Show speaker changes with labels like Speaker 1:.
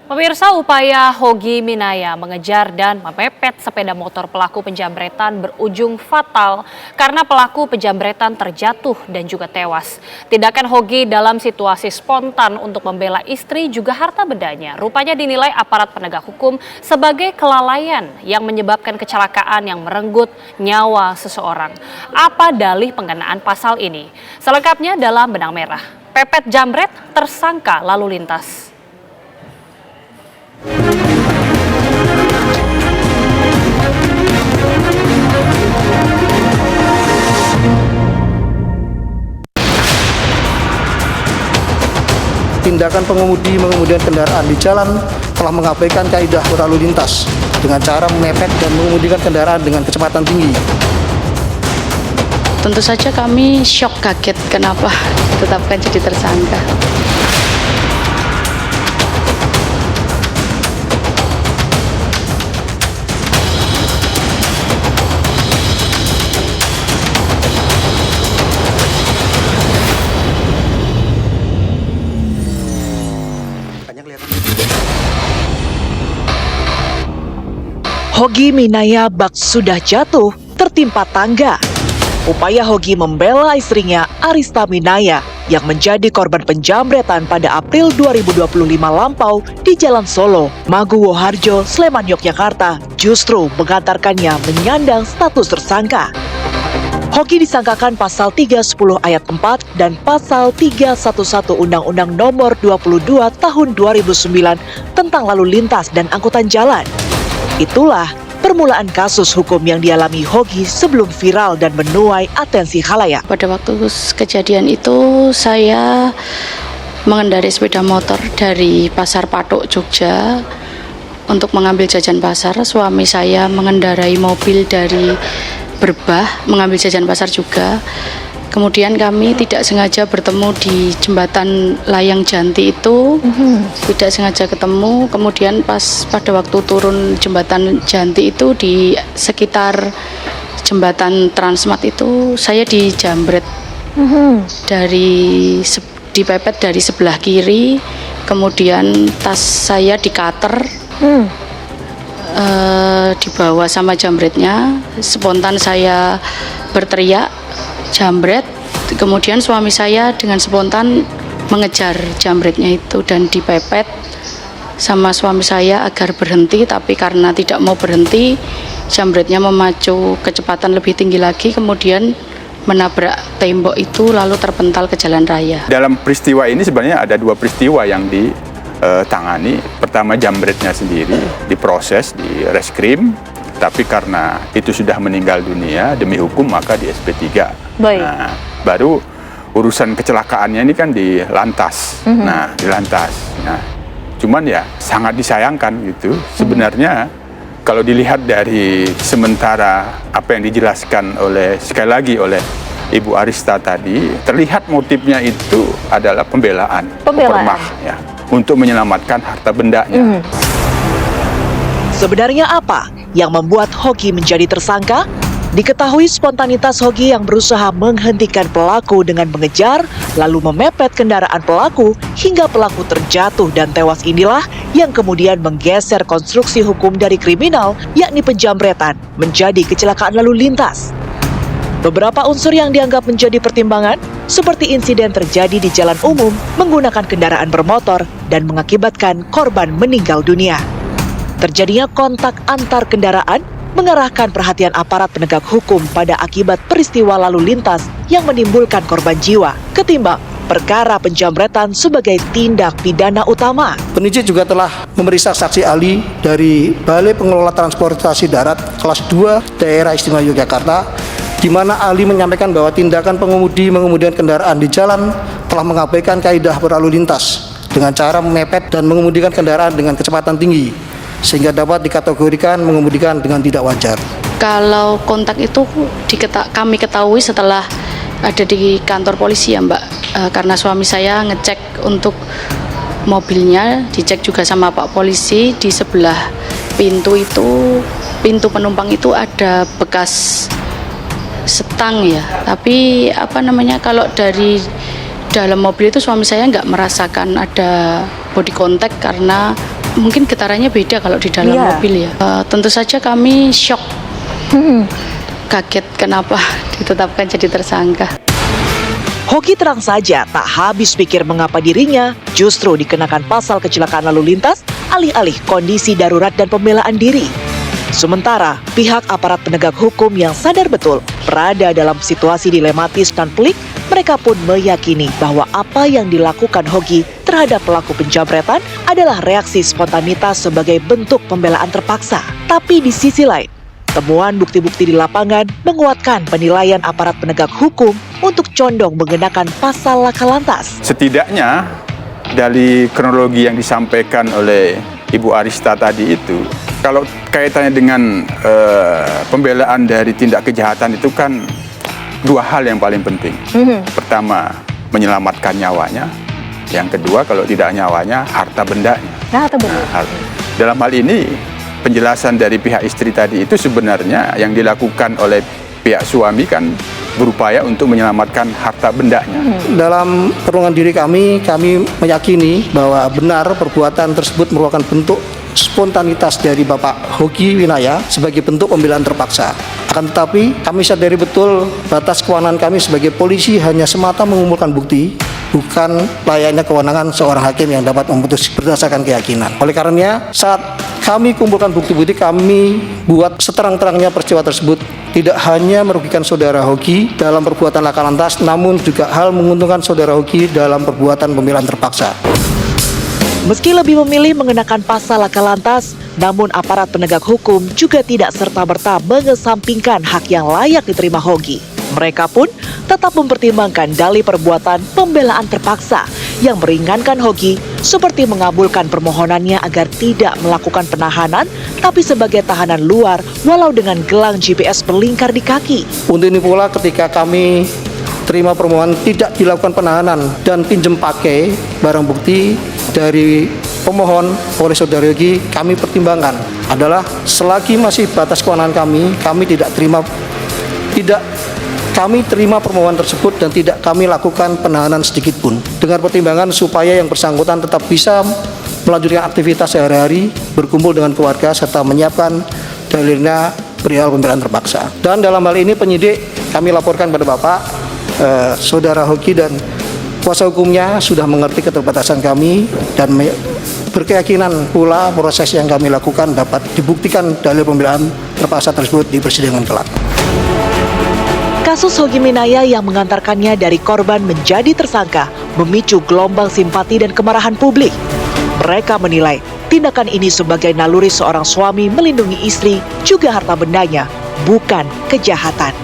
Speaker 1: Pemirsa, upaya Hogi Minaya mengejar dan memepet sepeda motor pelaku penjamretan berujung fatal karena pelaku penjamretan terjatuh dan juga tewas. Tindakan Hogi dalam situasi spontan untuk membela istri juga harta bendanya rupanya dinilai aparat penegak hukum sebagai kelalaian yang menyebabkan kecelakaan yang merenggut nyawa seseorang. Apa dalih pengenaan pasal ini? Selengkapnya dalam Benang Merah. Pepet jamret tersangka lalu lintas.
Speaker 2: Tindakan pengemudi mengemudikan kendaraan di jalan telah mengabaikan kaidah berlalu lintas dengan cara memepet dan mengemudikan kendaraan dengan kecepatan tinggi.
Speaker 3: Tentu saja kami shock, kaget kenapa ditetapkan jadi tersangka.
Speaker 4: Hogi Minaya bak sudah jatuh tertimpa tangga. Upaya Hogi membela istrinya Arista Minaya yang menjadi korban penjamretan pada April 2025 lampau di Jalan Solo, Maguwo Harjo, Sleman, Yogyakarta justru mengantarkannya menyandang status tersangka. Hogi disangkakan pasal 310 ayat 4 dan pasal 311 Undang-Undang Nomor 22 Tahun 2009 tentang lalu lintas dan angkutan jalan. Itulah permulaan kasus hukum yang dialami Hogi sebelum viral dan menuai atensi khalayak.
Speaker 3: Pada waktu kejadian itu saya mengendarai sepeda motor dari Pasar Patok, Jogja untuk mengambil jajan pasar. Suami saya mengendarai mobil dari Berbah mengambil jajan pasar juga. Kemudian kami tidak sengaja bertemu di jembatan Layang Janti itu, tidak sengaja ketemu. Kemudian pada waktu turun jembatan Janti itu di sekitar jembatan Transmart itu saya dijambret dipepet dari sebelah kiri. Kemudian tas saya dikater, dibawa sama jambretnya. Spontan saya berteriak jambret, kemudian suami saya dengan spontan mengejar jambretnya itu dan dipepet sama suami saya agar berhenti, tapi karena tidak mau berhenti, jambretnya memacu kecepatan lebih tinggi lagi, kemudian menabrak tembok itu lalu terpental ke jalan raya.
Speaker 5: Dalam peristiwa ini sebenarnya ada dua peristiwa yang ditangani. Pertama, jambretnya sendiri diproses di reskrim, tapi karena itu sudah meninggal dunia demi hukum maka di SP3.
Speaker 1: Baik.
Speaker 5: Nah, baru urusan kecelakaannya ini kan di lantas. Nah, di lantas. Nah, cuman ya sangat disayangkan gitu. Sebenarnya kalau dilihat dari sementara apa yang dijelaskan sekali lagi oleh Ibu Arista tadi, terlihat motifnya itu adalah pembelaan. Ya, untuk menyelamatkan harta bendanya.
Speaker 4: Sebenarnya apa yang membuat Hogi menjadi tersangka? Diketahui spontanitas Hogi yang berusaha menghentikan pelaku dengan mengejar, lalu memepet kendaraan pelaku hingga pelaku terjatuh dan tewas inilah yang kemudian menggeser konstruksi hukum dari kriminal, yakni penjamretan, menjadi kecelakaan lalu lintas. Beberapa unsur yang dianggap menjadi pertimbangan, seperti insiden terjadi di jalan umum menggunakan kendaraan bermotor dan mengakibatkan korban meninggal dunia. Terjadinya kontak antar kendaraan mengarahkan perhatian aparat penegak hukum pada akibat peristiwa lalu lintas yang menimbulkan korban jiwa ketimbang perkara penjamretan sebagai tindak pidana utama.
Speaker 2: Penyidik juga telah memeriksa saksi ahli dari Balai Pengelola Transportasi Darat kelas 2 Daerah Istimewa Yogyakarta, di mana ahli menyampaikan bahwa tindakan pengemudi mengemudikan kendaraan di jalan telah mengabaikan kaidah berlalu lintas dengan cara memepet dan mengemudikan kendaraan dengan kecepatan tinggi, sehingga dapat dikategorikan mengemudikan dengan tidak wajar.
Speaker 3: Kalau kontak itu kami ketahui setelah ada di kantor polisi ya Mbak, karena suami saya ngecek untuk mobilnya, dicek juga sama Pak Polisi, di sebelah pintu penumpang itu ada bekas setang ya, tapi kalau dari dalam mobil itu suami saya nggak merasakan ada body contact karena Mungkin getarannya beda kalau di dalam
Speaker 6: Iya.
Speaker 3: mobil ya. Tentu saja kami shock, kaget kenapa ditetapkan jadi tersangka.
Speaker 4: Hoki terang saja tak habis pikir mengapa dirinya justru dikenakan pasal kecelakaan lalu lintas alih-alih kondisi darurat dan pembelaan diri. Sementara pihak aparat penegak hukum yang sadar betul berada dalam situasi dilematis dan pelik, mereka pun meyakini bahwa apa yang dilakukan Hoki terhadap pelaku penjamretan adalah reaksi spontanitas sebagai bentuk pembelaan terpaksa. Tapi di sisi lain, temuan bukti-bukti di lapangan menguatkan penilaian aparat penegak hukum untuk condong mengenakan pasal laka lantas.
Speaker 5: Setidaknya dari kronologi yang disampaikan oleh Ibu Arista tadi itu, kalau kaitannya dengan pembelaan dari tindak kejahatan itu kan dua hal yang paling penting. Pertama, menyelamatkan nyawanya. Yang kedua, kalau tidak nyawanya, harta bendanya. Dalam hal ini, penjelasan dari pihak istri tadi itu sebenarnya yang dilakukan oleh pihak suami kan berupaya untuk menyelamatkan harta bendanya.
Speaker 2: Dalam perlindungan diri kami meyakini bahwa benar perbuatan tersebut merupakan bentuk spontanitas dari Bapak Hoki Winaya sebagai bentuk pembelaan terpaksa. Akan tetapi kami sadari betul batas kewenangan kami sebagai polisi hanya semata mengumpulkan bukti, bukan layaknya kewenangan seorang hakim yang dapat memutus berdasarkan keyakinan. Oleh karenanya, saat kami kumpulkan bukti-bukti, kami buat seterang-terangnya peristiwa tersebut tidak hanya merugikan saudara Hoki dalam perbuatan laka lantas, namun juga hal menguntungkan saudara Hoki dalam perbuatan pembelaan terpaksa.
Speaker 4: Meski lebih memilih mengenakan pasal laka lantas, namun aparat penegak hukum juga tidak serta-merta mengesampingkan hak yang layak diterima Hoki. Mereka pun tetap mempertimbangkan dalih perbuatan pembelaan terpaksa yang meringankan Hoki, seperti mengabulkan permohonannya agar tidak melakukan penahanan, tapi sebagai tahanan luar walau dengan gelang GPS berlingkar di kaki.
Speaker 2: Untuk ini pula ketika kami terima permohonan tidak dilakukan penahanan dan pinjam pakai barang bukti dari pemohon oleh saudara Hoki, kami pertimbangkan adalah selagi masih batas kewenangan kami kami terima permohonan tersebut dan tidak kami lakukan penahanan sedikit pun. Dengan pertimbangan supaya yang bersangkutan tetap bisa melanjutkan aktivitas sehari-hari, berkumpul dengan keluarga, serta menyiapkan dalilnya perihal pembelaan terpaksa. Dan dalam hal ini penyidik kami laporkan pada Bapak, saudara Hoki dan kuasa hukumnya sudah mengerti keterbatasan kami dan berkeyakinan pula proses yang kami lakukan dapat dibuktikan dalil pembelaan terpaksa tersebut di persidangan kelak.
Speaker 4: Kasus Hoki Minaya yang mengantarkannya dari korban menjadi tersangka memicu gelombang simpati dan kemarahan publik. Mereka menilai tindakan ini sebagai naluri seorang suami melindungi istri juga harta bendanya, bukan kejahatan.